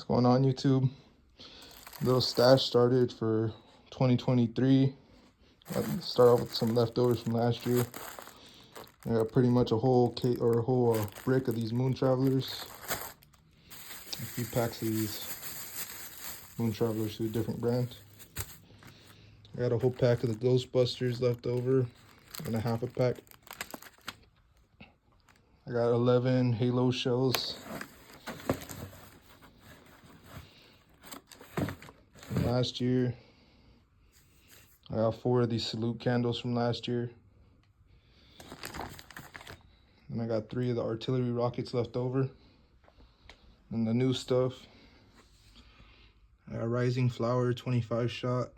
What's going on, YouTube? Little stash started for 2023. I'll start off with some leftovers from last year. I got pretty much a whole brick of these Moon Travelers. A few packs of these Moon Travelers to a different brand. I got a whole pack of the Ghostbusters left over and a half a pack. I got 11 Halo shells from last year. I got 4 of these salute candles from last year. And I got 3 of the artillery rockets left over. And the new stuff, I got Rising Flower 25 shot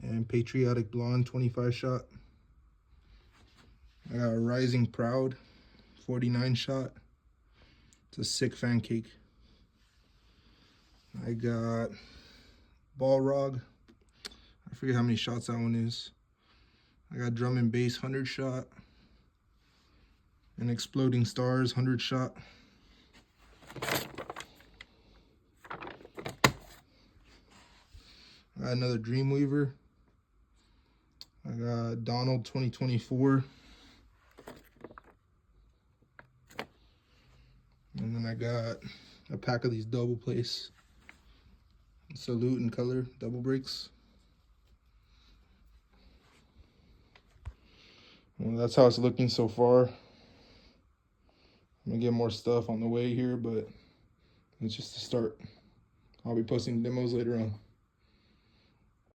and Patriotic Blonde 25 shot. I got a Rising Proud 49 shot. It's a sick fan cake. I got Balrog. I forget how many shots that one is. I got Drum and Bass 100 shot and Exploding Stars 100 shot. I got another Dreamweaver. I got Donald 2024. And then I got a pack of these double place salute and color double breaks. Well, that's how it's looking so far. I'm gonna get more stuff on the way here, but it's just a start. I'll be posting demos later on.